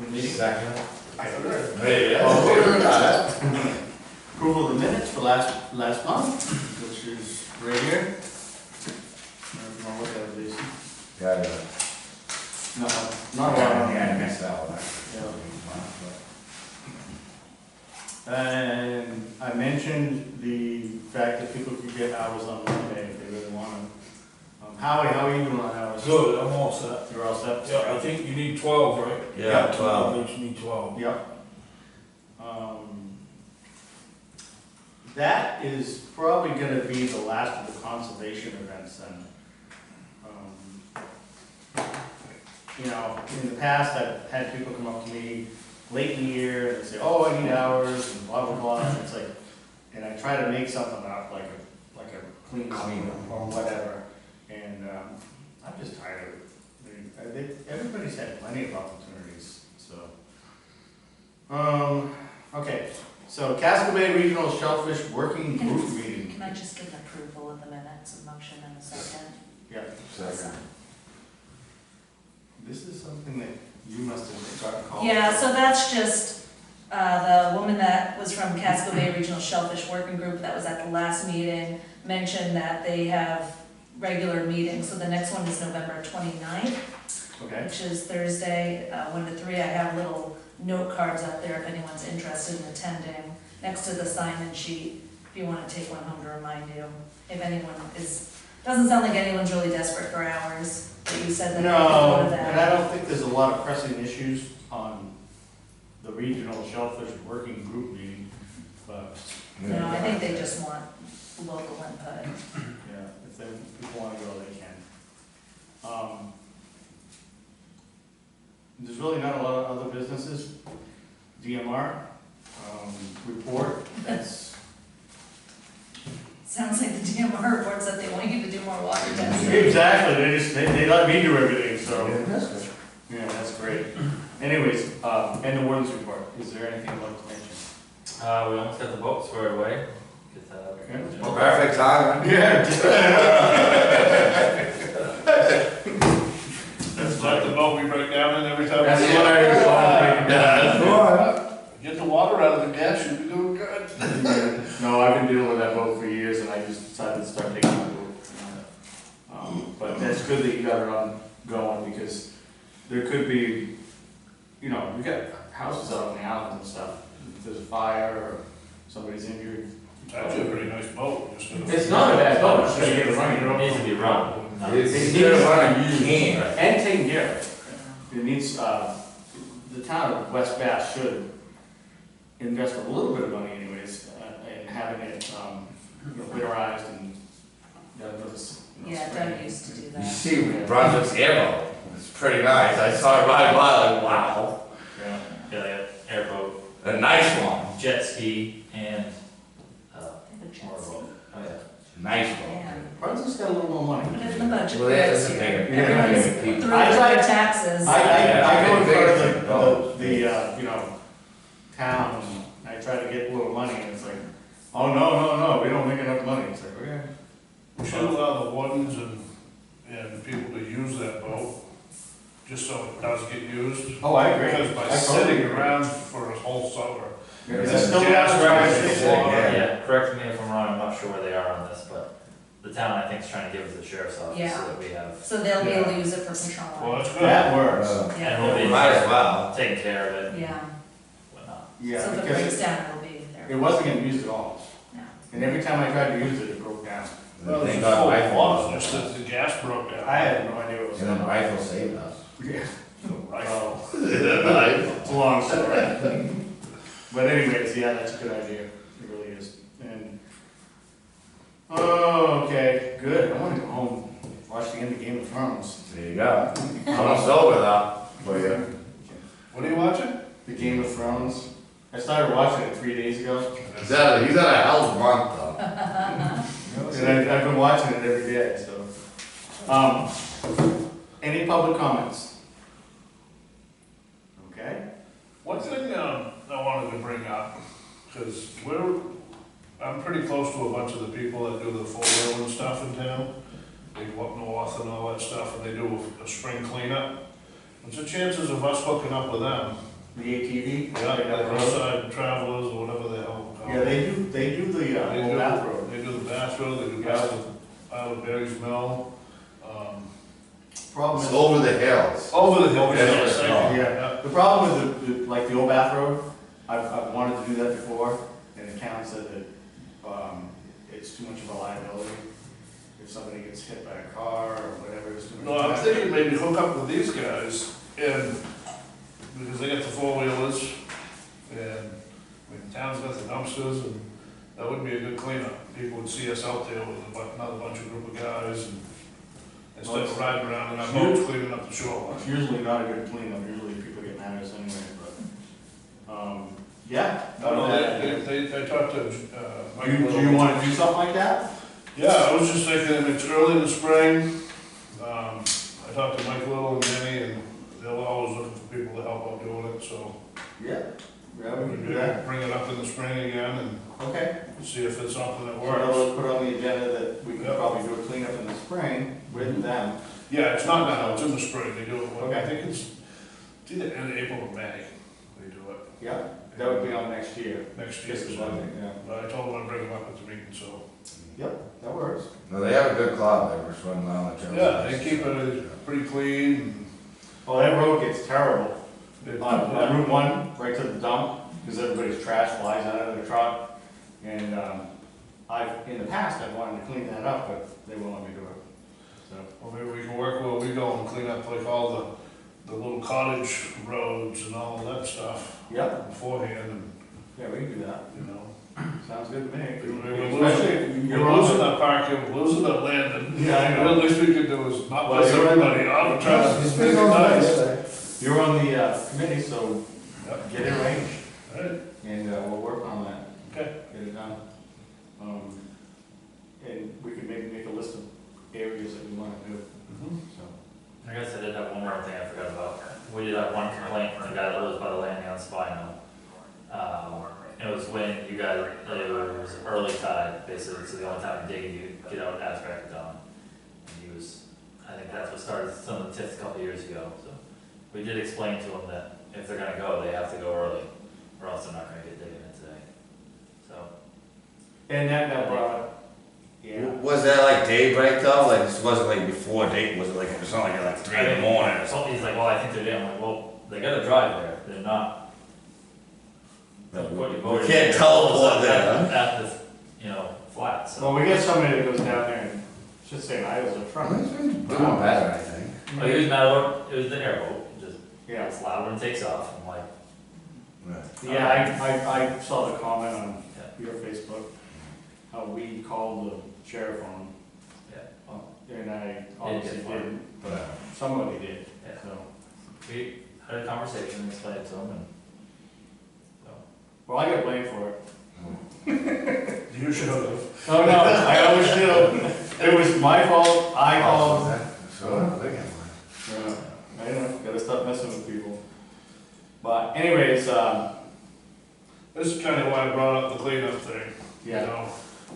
the meeting? Second. Hey, yeah. All in favor? Approval of the minutes for last month, which is right here. I don't know what that is. Yeah, No, not a lot. yeah, I missed that one. And I mentioned the fact that people could get hours on Monday if they really want them. Howie, how are you doing on hours? Good, I'm all set. You're all set? Yeah, I think you need 12, right? Yeah, 12. You need 12. Yep. That is probably gonna be the last of the conservation events then. You know, in the past, I've had people come up to me late in the year and say, oh, I need hours and blah, blah, blah, and it's like, and I try to make something up, like a clean or whatever, and, I'm just tired of it. Everybody's had plenty of opportunities, so. Okay, so Casco Bay Regional Shellfish Working Group meeting. Can I just get an approval of the minutes, a motion and a second? Yeah, Second. this is something that you must have gotten called. Yeah, so that's just, the woman that was from Casco Bay Regional Shellfish Working Group that was at the last meeting mentioned that they have regular meetings, so the next one is November 29th, Okay, which is Thursday, 1 to 3. I have little note cards up there if anyone's interested in attending, next to the sign-in sheet, if you want to take one home to remind you. If anyone is, doesn't sound like anyone's really desperate for hours, but you said that they could no, go to and that. I don't think there's a lot of pressing issues on the Regional Shellfish Working Group meeting, but, No, I think they just want local input. yeah, if people wanna go, they can. There's really not a lot of other businesses. DMR, report, that's, Sounds like the DMR report said they want you to do more water testing. exactly, they let me do everything, so, That's good. yeah, that's great. Anyways, and the warden's report, is there anything you'd like to mention? We almost got the boat squared away. Get that out. Okay. Perfect time. Yeah. That's like the boat we break down in every time. That's we what I was Good. Get the water out of the gas, you'll be doing good. No, I've been dealing with that boat for years, and I just decided to start taking my boat. But that's good that you got it on going, because there could be, you know, we got houses out on the islands and stuff. If there's a fire or somebody's injured. It's actually a pretty nice boat. Just gonna- It's not a bad boat, it's just get it It running. needs to be run. It's good running, you can. And taken care of. It needs, the town of West Bath should invest a little bit of money anyways, in having it, you know, winterized and, Yeah, Doug used to do You that. see Brunswick's airboat, it's pretty nice, I saw it ride by, like, wow, Yeah. Yeah, they have airboat, a nice one, jet ski, and, They have a jet motorboat. Oh, yeah. nice one. Yeah. Brunswick's got a little more money. Put it in the budget Well, for that this is a year. bigger- Everyone's people. through I tried- their taxes. I go in front of Oh. the, you know, town, and I try to get a little money, and it's like, oh, no, we don't make enough money. It's like, okay. We should allow the wardens and people to use that boat, just so it does get used. Oh, I agree. Because by I totally sitting agree. around for a whole summer. Is it still Gas advertised? prices, Yeah. Yeah, correct me if I'm wrong, I'm not sure where they are on this, but the town, I think, is trying to give us the sheriff's office Yeah. so that we have, So they'll be able to use it for Well, patrol. that's good. That works. and we'll be Yeah, Might as well. taking care of it, yeah. whatnot. Yeah, So if it breaks because down, it'll be there. it wasn't getting used at all. No. And every time I tried to use it, it broke down. Well, Thank it's God full of rifle water, was- just that the gas broke down. I had no idea what was And then going on. rifle saved us. Yeah. Rifle. Oh, it's a long story. But anyways, yeah, that's a good idea. It really is. And, oh, okay, good. I want to go home, watch the end of Game of Thrones. There you go. Almost over though, for you. What are you watching? The Game of Thrones. I started watching it 3 days ago. He's had a hell of a month though. And I've been watching it every day, so. Any public comments? Okay. One thing I wanted to bring up, because I'm pretty close to a bunch of the people that do the full wheel and stuff in town. They go up north and all that stuff, and they do a spring cleanup. What's the chances of us hooking up with them The ATV? Yeah, the hillside travelers or whatever the hell. Yeah, they do the, They whole do- bath road. They do the Bass Road, they do Yeah. Isle of Berry's Mill. Problem It's is, over the hills. Over the hill, That's yes, what thank you. yeah, the problem with like the old bath road, I've wanted to do that before, and the town said that, it's too much of a liability. If somebody gets hit by a car or whatever, it's too much. No, I'm thinking maybe hook up with these guys and, because they got the four-wheelers and, I mean, the town's got the dumpsters and that would be a good cleanup. People would see us out there with another bunch of group of guys and instead of riding around in our boats cleaning up the shoreline. It's usually not a good cleanup, usually people get mad at us anyway, but, yeah. No, they talked to, Mike Do you Little. wanna do something like that? Yeah, I was just thinking, it's early in the spring. I talked to Mike Little and Jenny, and they'll always look for people to help out doing it, so Yeah. Yeah, we we can can do that. bring it up in the spring again and Okay. see if it's something that So works. let's put on the agenda that we can Yep. probably do a cleanup in the spring with them. Yeah, it's not now, it's in the spring, they do it, I Okay. think it's either end of April or May, they do it, Yeah, that would be on next year. next year. Just as so. well, yeah. But I told them I'd bring them up at the meeting, so. Yep, that works. No, they have a good club, they were swimming around the trails. Yeah, they keep it pretty clean. Oh, that road gets terrible. and On Route 1, right to the dump, because everybody's trash flies out of their truck. And, in the past, I've wanted to clean that up, but they won't let me do it. So, Well, maybe we can work where we go and clean up like all the little cottage roads and all that stuff yep, beforehand and, yeah, we can do that. you know. Sounds good to me. We're Especially if losing, you're we're on losing the- that parking, we're losing that land and Yeah, I know. the least we can do is not Well, piss you're right. everybody off and try to make it nice. You're on the committee, so Yep. get it arranged, Right, and we'll work on that, okay. get it done. And we could maybe make a list of areas that we want to do, so. I guess I did have one more thing I forgot about. We did have one complaint from the guy that lives by the landing on Spino. It was when you guys, it was early tide, basically, so the only time you dig, you get out after it's done. And he was, I think that's what started some of the tips a couple years ago, so. We did explain to him that if they're gonna go, they have to go early, or else they're not gonna get digging in today. So, And that brought up, yeah. Was that like daybreak though? Like this wasn't like before date, was it like, it was not like at like 3 in the morning or something? he's like, well, I think they're doing, I'm like, well, they gotta drive there, they're not. We can't teleport there, huh? At the, you know, flat, so. Well, we get somebody that goes down there and should say idles up Well, front. he's been doing better, I think. Well, he was mad about, it was the airboat, it just, Yeah, it's loud when it takes off, I'm like, yeah, I saw the comment on yeah, your Facebook, how we called the sheriff on him. yeah, And I obviously get fined. didn't, but somebody did, yeah. so. We had a conversation, explained it to him, and, so. Well, I got blamed for it. You should have. Oh, no, I always do. It was my fault, I called. So, they got one. I know, gotta stop messing with people. But anyways, This is kind of why I brought up the cleanup thing. You yeah, know,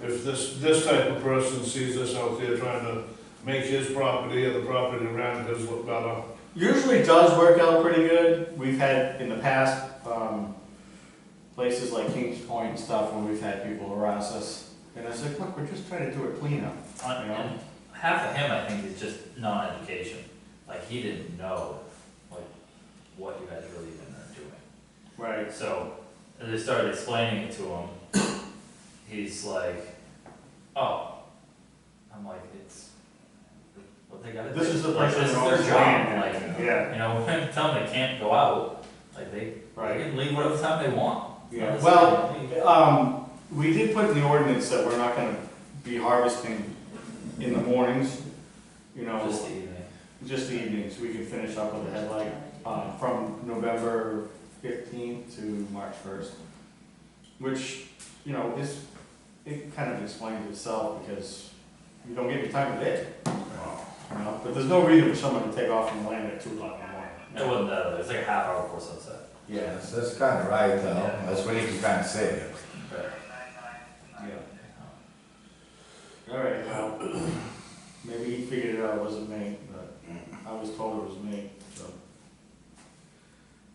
if this type of person sees us out there trying to make his property or the property around his look better, usually does work out pretty good. We've had in the past, places like Kings Point and stuff where we've had people harass us. And I said, look, we're just trying to do a cleanup. And half of him, I think, is just non-education, like, he didn't know, like, what you guys really even are doing. Right. So, as I started explaining it to him, he's like, oh. I'm like, it's what they gotta do. This is the Like, person this is who their owns job, land. like, Yeah, you know, when I tell them they can't go out, like, they right. can leave whatever time they want. Yeah, It's well, like, we did put in the ordinance that we're not gonna be harvesting in the mornings, you know. just the evening. Just the evenings, we can finish up with the headlight, from November 15th to March 1st. Which, you know, it kind of explains itself because you don't get any time of day, you know? But there's no reason for someone to take off from the land at 2 o'clock in the morning. It wasn't that early, it was like a half hour before sunset. Yeah, That's kind of right though, Yeah. that's when you can kind of see it. yeah. All right, well, maybe he figured it out, it wasn't me, but I was told it was me, so.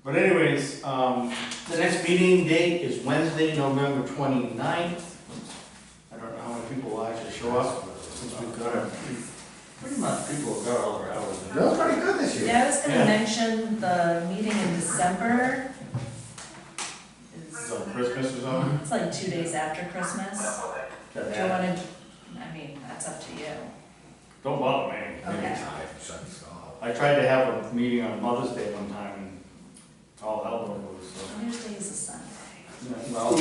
But anyways, the next meeting date is Wednesday, November 29th. I don't know how many people will actually show up, but since we've got pretty much people have got all their hours in. That was pretty good this year. Yeah, I was gonna Yeah. mention the meeting in December is, So Christmas is on. it's like 2 days after Christmas. Do you Yeah. wanna, I mean, that's up to you. Don't bother me. Okay. I tried to have a meeting on Mother's Day one time and all hell broke loose, so. Mother's Day is a Sunday. Yeah, well,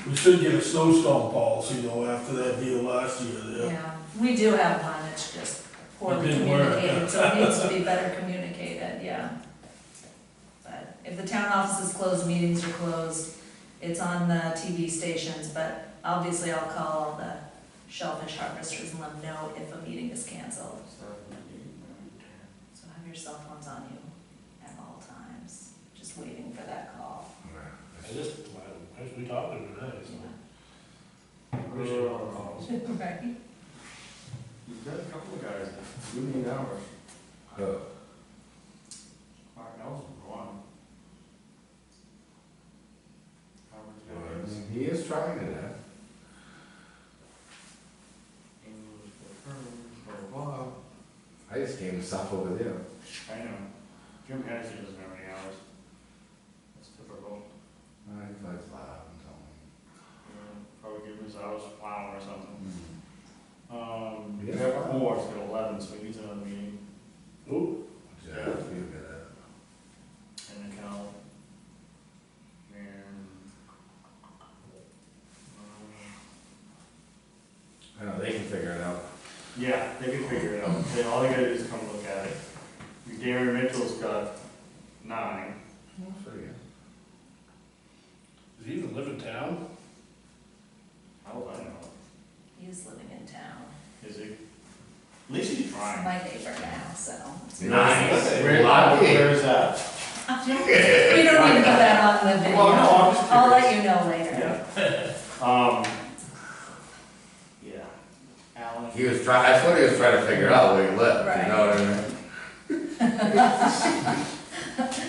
We should get a snowstorm policy though after that deal last year there. Yeah, we do have one, it's just poorly It didn't work. communicated, so it needs to be better communicated, yeah. But if the town office is closed, meetings are closed, it's on the TV stations, but obviously I'll call all the shellfish harvesters and let them know if a meeting is canceled. So have your cell phones on you at all times, just waiting for that call. As we talked today, so. Appreciate all the calls. Right? You've got a couple of guys that do need hours. Mark Nelson, for one. Howard's got his. He is trying it out. English, blah, blah, blah. I just gave him stuff over there. I know. Jim Hennessy doesn't have any hours. That's typical. He likes loud and so Probably give him his hours a plow or something. We Yeah. have more, it's got 11, so he needs another meeting. Ooh, Yeah, that's pretty good. And then Cal. And. I know, they can figure it out. Yeah, they can figure it out. All they gotta do is come look at it. Gary Mitchell's got 9. That's pretty good. does he even live in town? How do I know? He's living in town, Is he? At least he's trying. my neighbor now, so. it's Nice. Where's that? We don't need to put that on the video. Well, no, I'm just I'll let curious. you know later. Yeah. Alan. He was trying, that's what he was trying to figure out where he lived, you know what I mean?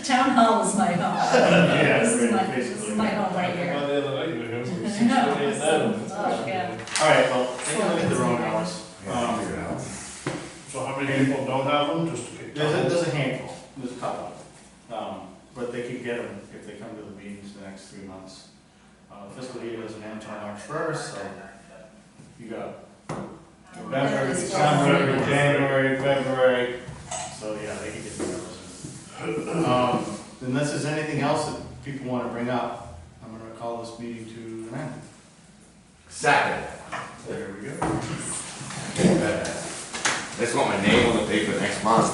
Town hall is my home. Yeah, This is basically. my home right here. Well, the other night, we were here, I know, so, yeah. All right, well, they can look at their own hours. Yeah, figure it out. So how many people don't have them, just to get? There's a handful, there's a couple. But they could get them if they come to the meetings the next 3 months. Fiscal year doesn't end until March 1st, so you got November, December, January, February, so yeah, they can get the hours. Unless there's anything else that people want to bring up, I'm gonna call this meeting to an end. Second. There we go. I just want my name on the paper next month.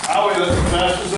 Howie, that's the fastest